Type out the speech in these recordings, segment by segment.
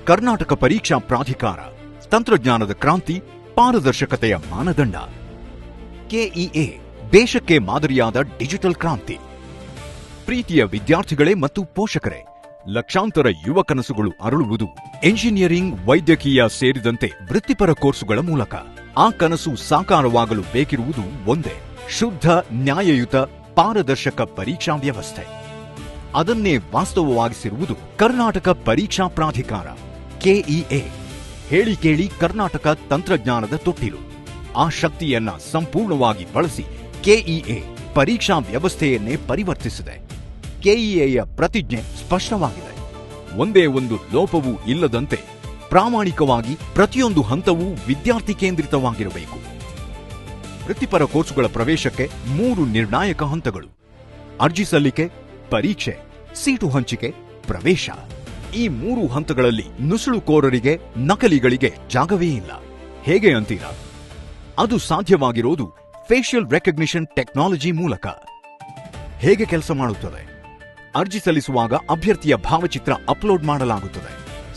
ಕರ್ನಾಟಕ ಪರೀಕ್ಷಾ ಪ್ರಾಧಿಕಾರ, ತಂತ್ರಜ್ಞಾನದ ಕ್ರಾಂತಿ, ಪಾರದರ್ಶಕತೆಯ ಮಾನದಂಡ. ಕೆಇಎ ದೇಶಕ್ಕೆ ಮಾದರಿಯಾದ ಡಿಜಿಟಲ್ ಕ್ರಾಂತಿ. ಪ್ರೀತಿಯ ವಿದ್ಯಾರ್ಥಿಗಳೇ ಮತ್ತು ಪೋಷಕರೇ, ಲಕ್ಷಾಂತರ ಯುವ ಕನಸುಗಳು ಅರಳುವುದು ಎಂಜಿನಿಯರಿಂಗ್, ವೈದ್ಯಕೀಯ ಸೇರಿದಂತೆ ವೃತ್ತಿಪರ ಕೋರ್ಸುಗಳ ಮೂಲಕ. ಆ ಕನಸು ಸಾಕಾರವಾಗಲು ಬೇಕಿರುವುದು ಒಂದೇ: ಶುದ್ಧ, ನ್ಯಾಯಯುತ, ಪಾರದರ್ಶಕ ಪರೀಕ್ಷಾ ವ್ಯವಸ್ಥೆ. ಅದನ್ನೇ ವಾಸ್ತವವಾಗಿಸಿರುವುದು ಕರ್ನಾಟಕ ಪರೀಕ್ಷಾ ಪ್ರಾಧಿಕಾರ, ಕೆಇಎ. ಹೇಳಿ ಕೇಳಿ ಕರ್ನಾಟಕ ತಂತ್ರಜ್ಞಾನದ ತೊಟ್ಟಿಲು. ಆ ಶಕ್ತಿಯನ್ನ ಸಂಪೂರ್ಣವಾಗಿ ಬಳಸಿ ಕೆಇಎ ಪರೀಕ್ಷಾ ವ್ಯವಸ್ಥೆಯನ್ನೇ ಪರಿವರ್ತಿಸಿದೆ. ಕೆಇಎಯ ಪ್ರತಿಜ್ಞೆ ಸ್ಪಷ್ಟವಾಗಿದೆ: ಒಂದೇ ಒಂದು ಲೋಪವೂ ಇಲ್ಲದಂತೆ ಪ್ರಾಮಾಣಿಕವಾಗಿ ಪ್ರತಿಯೊಂದು ಹಂತವೂ ವಿದ್ಯಾರ್ಥಿ ಕೇಂದ್ರಿತವಾಗಿರಬೇಕು. ವೃತ್ತಿಪರ ಕೋರ್ಸುಗಳ ಪ್ರವೇಶಕ್ಕೆ 3 ನಿರ್ಣಾಯಕ ಹಂತಗಳು: ಅರ್ಜಿ ಸಲ್ಲಿಕೆ, ಪರೀಕ್ಷೆ, ಸೀಟು ಹಂಚಿಕೆ, ಪ್ರವೇಶ. ಈ 3 ಹಂತಗಳಲ್ಲಿ ನುಸುಳುಕೋರರಿಗೆ, ನಕಲಿಗಳಿಗೆ ಜಾಗವೇ ಇಲ್ಲ. ಹೇಗೆ ಅಂತೀರಾ? ಅದು ಸಾಧ್ಯವಾಗಿರೋದು ಫೇಶಿಯಲ್ ರೆಕಗ್ನಿಷನ್ ಟೆಕ್ನಾಲಜಿ ಮೂಲಕ. ಹೇಗೆ ಕೆಲಸ ಮಾಡುತ್ತದೆ? ಅರ್ಜಿ ಸಲ್ಲಿಸುವಾಗ ಅಭ್ಯರ್ಥಿಯ ಭಾವಚಿತ್ರ ಅಪ್ಲೋಡ್ ಮಾಡಲಾಗುತ್ತದೆ.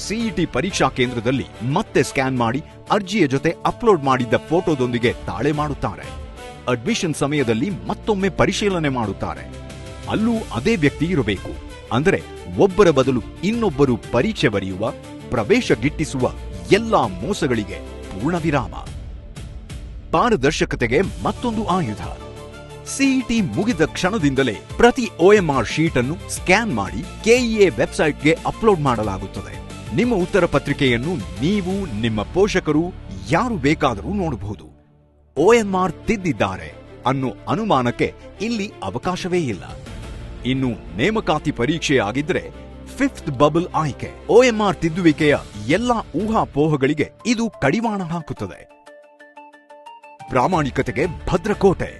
ಸಿಇಟಿ ಪರೀಕ್ಷಾ ಕೇಂದ್ರದಲ್ಲಿ ಮತ್ತೆ ಸ್ಕ್ಯಾನ್ ಮಾಡಿ ಅರ್ಜಿಯ ಜೊತೆ ಅಪ್ಲೋಡ್ ಮಾಡಿದ್ದ ಫೋಟೋದೊಂದಿಗೆ ತಾಳೆ ಮಾಡುತ್ತಾರೆ. ಅಡ್ಮಿಷನ್ ಸಮಯದಲ್ಲಿ ಮತ್ತೊಮ್ಮೆ ಪರಿಶೀಲನೆ ಮಾಡುತ್ತಾರೆ. ಅಲ್ಲೂ ಅದೇ ವ್ಯಕ್ತಿ ಇರಬೇಕು. ಅಂದರೆ ಒಬ್ಬರ ಬದಲು ಇನ್ನೊಬ್ಬರು ಪರೀಕ್ಷೆ ಬರೆಯುವ, ಪ್ರವೇಶ ಗಿಟ್ಟಿಸುವ ಎಲ್ಲಾ ಮೋಸಗಳಿಗೆ ಪೂರ್ಣ ವಿರಾಮ. ಪಾರದರ್ಶಕತೆಗೆ ಮತ್ತೊಂದು ಆಯುಧ: ಸಿಇಟಿ ಮುಗಿದ ಕ್ಷಣದಿಂದಲೇ ಪ್ರತಿ OMR ಶೀಟ್ ಅನ್ನು ಸ್ಕ್ಯಾನ್ ಮಾಡಿ ಕೆಇಎ ವೆಬ್ಸೈಟ್ಗೆ ಅಪ್ಲೋಡ್ ಮಾಡಲಾಗುತ್ತದೆ. ನಿಮ್ಮ ಉತ್ತರ ಪತ್ರಿಕೆಯನ್ನು ನೀವು, ನಿಮ್ಮ ಪೋಷಕರು, ಯಾರು ಬೇಕಾದರೂ ನೋಡಬಹುದು. OMR ತಿದ್ದಿದ್ದಾರೆ ಅನ್ನೋ ಅನುಮಾನಕ್ಕೆ ಇಲ್ಲಿ ಅವಕಾಶವೇ ಇಲ್ಲ. ಇನ್ನು ನೇಮಕಾತಿ ಪರೀಕ್ಷೆ ಆಗಿದ್ರೆ 5th ಬಬಲ್ ಆಯ್ಕೆ. OMR ತಿದ್ದುವಿಕೆಯ ಎಲ್ಲಾ ಊಹಾಪೋಹಗಳಿಗೆ ಇದು ಕಡಿವಾಣ ಹಾಕುತ್ತದೆ. ಪ್ರಾಮಾಣಿಕತೆಗೆ ಭದ್ರಕೋಟೆ.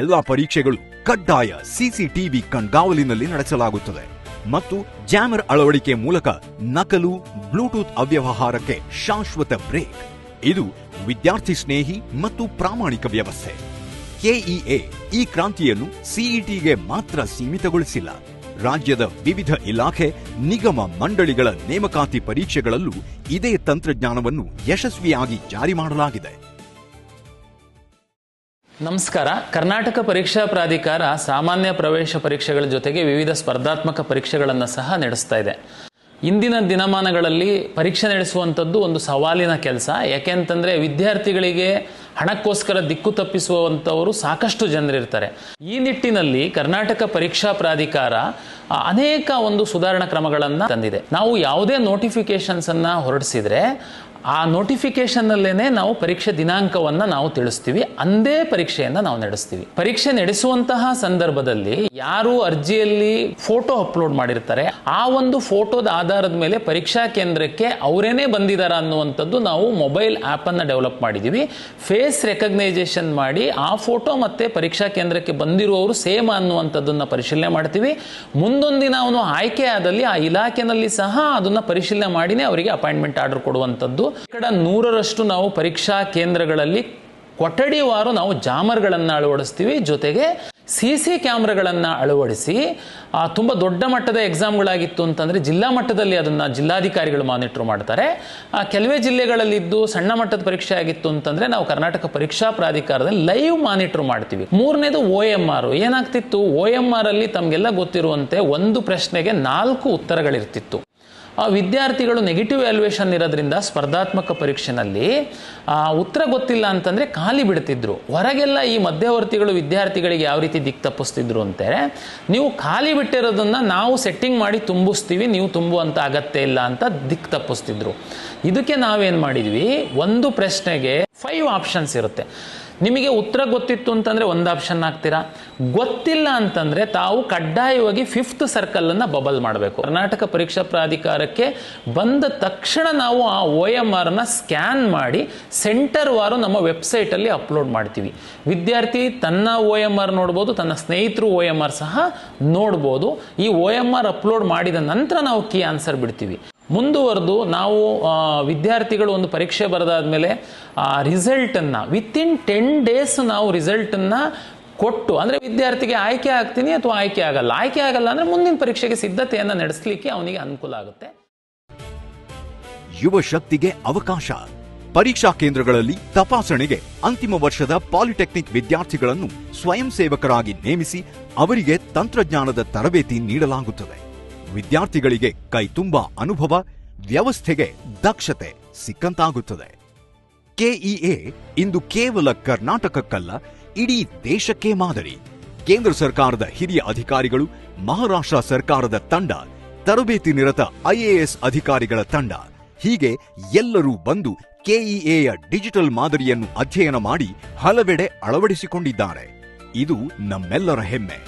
ಎಲ್ಲಾ ಪರೀಕ್ಷೆಗಳು ಕಡ್ಡಾಯ ಸಿಸಿಟಿವಿ ಕಣ್ಗಾವಲಿನಲ್ಲಿ ನಡೆಸಲಾಗುತ್ತದೆ ಮತ್ತು ಜಾಮರ್ ಅಳವಡಿಕೆ ಮೂಲಕ ನಕಲು, ಬ್ಲೂಟೂತ್ ಅವ್ಯವಹಾರಕ್ಕೆ ಶಾಶ್ವತ ಬ್ರೇಕ್. ಇದು ವಿದ್ಯಾರ್ಥಿ ಸ್ನೇಹಿ ಮತ್ತು ಪ್ರಾಮಾಣಿಕ ವ್ಯವಸ್ಥೆ. ಕೆಇಎ ಈ ಕ್ರಾಂತಿಯನ್ನು ಸಿಇಟಿಗೆ ಮಾತ್ರ ಸೀಮಿತಗೊಳಿಸಿಲ್ಲ. ರಾಜ್ಯದ ವಿವಿಧ ಇಲಾಖೆ, ನಿಗಮ, ಮಂಡಳಿಗಳ ನೇಮಕಾತಿ ಪರೀಕ್ಷೆಗಳಲ್ಲೂ ಇದೇ ತಂತ್ರಜ್ಞಾನವನ್ನು ಯಶಸ್ವಿಯಾಗಿ ಜಾರಿ ಮಾಡಲಾಗಿದೆ. ನಮಸ್ಕಾರ. ಕರ್ನಾಟಕ ಪರೀಕ್ಷಾ ಪ್ರಾಧಿಕಾರ ಸಾಮಾನ್ಯ ಪ್ರವೇಶ ಪರೀಕ್ಷೆಗಳ ಜೊತೆಗೆ ವಿವಿಧ ಸ್ಪರ್ಧಾತ್ಮಕ ಪರೀಕ್ಷೆಗಳನ್ನು ಸಹ ನಡೆಸ್ತಾ ಇದೆ. ಇಂದಿನ ದಿನಮಾನಗಳಲ್ಲಿ ಪರೀಕ್ಷೆ ನಡೆಸುವಂಥದ್ದು ಒಂದು ಸವಾಲಿನ ಕೆಲಸ. ಯಾಕೆಂತಂದರೆ ವಿದ್ಯಾರ್ಥಿಗಳಿಗೆ ಹಣಕ್ಕೋಸ್ಕರ ದಿಕ್ಕು ತಪ್ಪಿಸುವಂಥವರು ಸಾಕಷ್ಟು ಜನರಿರ್ತಾರೆ. ಈ ನಿಟ್ಟಿನಲ್ಲಿ ಕರ್ನಾಟಕ ಪರೀಕ್ಷಾ ಪ್ರಾಧಿಕಾರ ಅನೇಕ ಒಂದು ಸುಧಾರಣಾ ಕ್ರಮಗಳನ್ನು ತಂದಿದೆ. ನಾವು ಯಾವುದೇ ನೋಟಿಫಿಕೇಶನ್ಸನ್ನು ಹೊರಡಿಸಿದರೆ ಆ ನೋಟಿಫಿಕೇಶನ್ನಲ್ಲೇನೆ ನಾವು ಪರೀಕ್ಷೆ ದಿನಾಂಕವನ್ನು ನಾವು ತಿಳಿಸ್ತೀವಿ. ಅಂದೇ ಪರೀಕ್ಷೆಯನ್ನು ನಾವು ನಡೆಸ್ತೀವಿ. ಪರೀಕ್ಷೆ ನಡೆಸುವಂತಹ ಸಂದರ್ಭದಲ್ಲಿ ಯಾರು ಅರ್ಜಿಯಲ್ಲಿ ಫೋಟೋ ಅಪ್ಲೋಡ್ ಮಾಡಿರ್ತಾರೆ ಆ ಒಂದು ಫೋಟೋದ ಆಧಾರದ ಮೇಲೆ ಪರೀಕ್ಷಾ ಕೇಂದ್ರಕ್ಕೆ ಅವರೇನೇ ಬಂದಿದ್ದಾರೆ ಅನ್ನುವಂಥದ್ದು ನಾವು ಮೊಬೈಲ್ ಆ್ಯಪನ್ನು ಡೆವಲಪ್ ಮಾಡಿದ್ದೀವಿ. ಫೇಸ್ ರೆಕಗ್ನೈಸೇಷನ್ ಮಾಡಿ ಆ ಫೋಟೋ ಮತ್ತೆ ಪರೀಕ್ಷಾ ಕೇಂದ್ರಕ್ಕೆ ಬಂದಿರುವವರು ಸೇಮ್ ಅನ್ನುವಂಥದ್ದನ್ನು ಪರಿಶೀಲನೆ ಮಾಡ್ತೀವಿ. ಮುಂದೊಂದಿನ ಅವನು ಆಯ್ಕೆ ಆದಲ್ಲಿ ಆ ಇಲಾಖೆಯಲ್ಲಿ ಸಹ ಅದನ್ನು ಪರಿಶೀಲನೆ ಮಾಡಿನೇ ಅವರಿಗೆ ಅಪಾಯಿಂಟ್ಮೆಂಟ್ ಆರ್ಡರ್ ಕೊಡುವಂಥದ್ದು. 100% ನಾವು ಪರೀಕ್ಷಾ ಕೇಂದ್ರಗಳಲ್ಲಿ ಕೊಠಡಿವಾರು ನಾವು ಜಾಮರ್ಗಳನ್ನು ಅಳವಡಿಸ್ತೀವಿ. ಜೊತೆಗೆ CC ಕ್ಯಾಮ್ರಾಗಳನ್ನು ಅಳವಡಿಸಿ ತುಂಬ ದೊಡ್ಡ ಮಟ್ಟದ ಎಕ್ಸಾಮ್ಗಳಾಗಿತ್ತು ಅಂತಂದರೆ ಜಿಲ್ಲಾ ಮಟ್ಟದಲ್ಲಿ ಅದನ್ನು ಜಿಲ್ಲಾಧಿಕಾರಿಗಳು ಮಾನಿಟರ್ ಮಾಡ್ತಾರೆ. ಕೆಲವೇ ಜಿಲ್ಲೆಗಳಲ್ಲಿದ್ದು ಸಣ್ಣ ಮಟ್ಟದ ಪರೀಕ್ಷೆ ಆಗಿತ್ತು ಅಂತಂದರೆ ನಾವು ಕರ್ನಾಟಕ ಪರೀಕ್ಷಾ ಪ್ರಾಧಿಕಾರದಲ್ಲಿ ಲೈವ್ ಮಾನಿಟರ್ ಮಾಡ್ತೀವಿ. 3ನೇದು OMR. ಏನಾಗ್ತಿತ್ತು, OMR ಅಲ್ಲಿ ತಮಗೆಲ್ಲ ಗೊತ್ತಿರುವಂತೆ ಒಂದು ಪ್ರಶ್ನೆಗೆ 4 ಉತ್ತರಗಳಿರ್ತಿತ್ತು. ವಿದ್ಯಾರ್ಥಿಗಳು ನೆಗೆಟಿವ್ ವ್ಯಾಲ್ಯೂಯೇಷನ್ ಇರೋದ್ರಿಂದ ಸ್ಪರ್ಧಾತ್ಮಕ ಪರೀಕ್ಷೆನಲ್ಲಿ ಉತ್ತರ ಗೊತ್ತಿಲ್ಲ ಅಂತಂದರೆ ಖಾಲಿ ಬಿಡ್ತಿದ್ರು. ಹೊರಗೆಲ್ಲ ಈ ಮಧ್ಯವರ್ತಿಗಳು ವಿದ್ಯಾರ್ಥಿಗಳಿಗೆ ಯಾವ ರೀತಿ ದಿಕ್ಕು ತಪ್ಪಿಸ್ತಿದ್ರು ಅಂತಾರೆ, ನೀವು ಖಾಲಿ ಬಿಟ್ಟಿರೋದನ್ನು ನಾವು ಸೆಟ್ಟಿಂಗ್ ಮಾಡಿ ತುಂಬಿಸ್ತೀವಿ, ನೀವು ತುಂಬುವಂಥ ಅಗತ್ಯ ಇಲ್ಲ ಅಂತ ದಿಕ್ಕು ತಪ್ಪಿಸ್ತಿದ್ರು. ಇದಕ್ಕೆ ನಾವೇನು ಮಾಡಿದ್ವಿ, ಒಂದು ಪ್ರಶ್ನೆಗೆ 5 ಆಪ್ಷನ್ಸ್ ಇರುತ್ತೆ. ನಿಮಗೆ ಉತ್ತರ ಗೊತ್ತಿತ್ತು ಅಂತಂದರೆ ಒಂದು ಆಪ್ಷನ್ ಹಾಕ್ತೀರಾ, ಗೊತ್ತಿಲ್ಲ ಅಂತಂದರೆ ತಾವು ಕಡ್ಡಾಯವಾಗಿ 5th ಸರ್ಕಲನ್ನು ಬಬಲ್ ಮಾಡಬೇಕು. ಕರ್ನಾಟಕ ಪರೀಕ್ಷಾ ಪ್ರಾಧಿಕಾರಕ್ಕೆ ಬಂದ ತಕ್ಷಣ ನಾವು ಆ OMRನ ಸ್ಕ್ಯಾನ್ ಮಾಡಿ ಸೆಂಟರ್ ವಾರು ನಮ್ಮ ವೆಬ್ಸೈಟಲ್ಲಿ ಅಪ್ಲೋಡ್ ಮಾಡ್ತೀವಿ. ವಿದ್ಯಾರ್ಥಿ ತನ್ನ OMR ನೋಡ್ಬೋದು, ತನ್ನ ಸ್ನೇಹಿತರು OMR ಸಹ ನೋಡ್ಬೋದು. ಈ OMR ಅಪ್ಲೋಡ್ ಮಾಡಿದ ನಂತರ ನಾವು ಕೀ ಆನ್ಸರ್ ಬಿಡ್ತೀವಿ. ಮುಂದುವರೆದು ನಾವು ವಿದ್ಯಾರ್ಥಿಗಳು ಒಂದು ಪರೀಕ್ಷೆ ಬರೆದಾದ್ಮೇಲೆ ರಿಸಲ್ಟನ್ನು ವಿತಿನ್ 10 days ನಾವು ರಿಸಲ್ಟನ್ನು ಕೊಟ್ಟು, ಅಂದರೆ ವಿದ್ಯಾರ್ಥಿಗೆ ಆಯ್ಕೆ ಆಗ್ತೀನಿ ಅಥವಾ ಆಯ್ಕೆ ಆಗಲ್ಲ, ಆಯ್ಕೆ ಆಗಲ್ಲ ಅಂದರೆ ಮುಂದಿನ ಪರೀಕ್ಷೆಗೆ ಸಿದ್ಧತೆಯನ್ನು ನಡೆಸಲಿಕ್ಕೆ ಅವನಿಗೆ ಅನುಕೂಲ ಆಗುತ್ತೆ. ಯುವ ಶಕ್ತಿಗೆ ಅವಕಾಶ. ಪರೀಕ್ಷಾ ಕೇಂದ್ರಗಳಲ್ಲಿ ತಪಾಸಣೆಗೆ ಅಂತಿಮ ವರ್ಷದ ಪಾಲಿಟೆಕ್ನಿಕ್ ವಿದ್ಯಾರ್ಥಿಗಳನ್ನು ಸ್ವಯಂ ಸೇವಕರಾಗಿ ನೇಮಿಸಿ ಅವರಿಗೆ ತಂತ್ರಜ್ಞಾನದ ತರಬೇತಿ ನೀಡಲಾಗುತ್ತದೆ. ವಿದ್ಯಾರ್ಥಿಗಳಿಗೆ ಕೈತುಂಬಾ ಅನುಭವ, ವ್ಯವಸ್ಥೆಗೆ ದಕ್ಷತೆ ಸಿಕ್ಕಂತಾಗುತ್ತದೆ. ಕೆಇಎ ಇಂದು ಕೇವಲ ಕರ್ನಾಟಕಕ್ಕಲ್ಲ, ಇಡೀ ದೇಶಕ್ಕೆ ಮಾದರಿ. ಕೇಂದ್ರ ಸರ್ಕಾರದ ಹಿರಿಯ ಅಧಿಕಾರಿಗಳು, ಮಹಾರಾಷ್ಟ್ರ ಸರ್ಕಾರದ ತಂಡ, ತರಬೇತಿ ನಿರತ ಐಎಎಸ್ ಅಧಿಕಾರಿಗಳ ತಂಡ, ಹೀಗೆ ಎಲ್ಲರೂ ಬಂದು ಕೆಇಎಯ ಡಿಜಿಟಲ್ ಮಾದರಿಯನ್ನು ಅಧ್ಯಯನ ಮಾಡಿ ಹಲವೆಡೆ ಅಳವಡಿಸಿಕೊಂಡಿದ್ದಾರೆ. ಇದು ನಮ್ಮೆಲ್ಲರ ಹೆಮ್ಮೆ.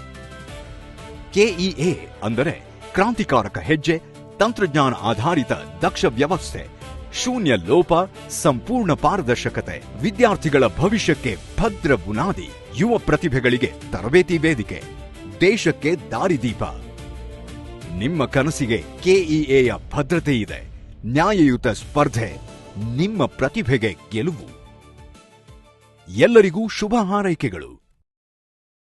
ಕೆಇಎ ಅಂದರೆ ಕ್ರಾಂತಿಕಾರಕ ಹೆಜ್ಜೆ, ತಂತ್ರಜ್ಞಾನ ಆಧಾರಿತ ದಕ್ಷ ವ್ಯವಸ್ಥೆ, ಶೂನ್ಯ ಲೋಪ, ಸಂಪೂರ್ಣ ಪಾರದರ್ಶಕತೆ, ವಿದ್ಯಾರ್ಥಿಗಳ ಭವಿಷ್ಯಕ್ಕೆ ಭದ್ರ ಬುನಾದಿ, ಯುವ ಪ್ರತಿಭೆಗಳಿಗೆ ತರಬೇತಿ ವೇದಿಕೆ, ದೇಶಕ್ಕೆ ದಾರಿದೀಪ. ನಿಮ್ಮ ಕನಸಿಗೆ ಕೆಇಎಯ ಭದ್ರತೆ ಇದೆ. ನ್ಯಾಯಯುತ ಸ್ಪರ್ಧೆ, ನಿಮ್ಮ ಪ್ರತಿಭೆಗೆ ಗೆಲುವು. ಎಲ್ಲರಿಗೂ ಶುಭ ಹಾರೈಕೆಗಳು.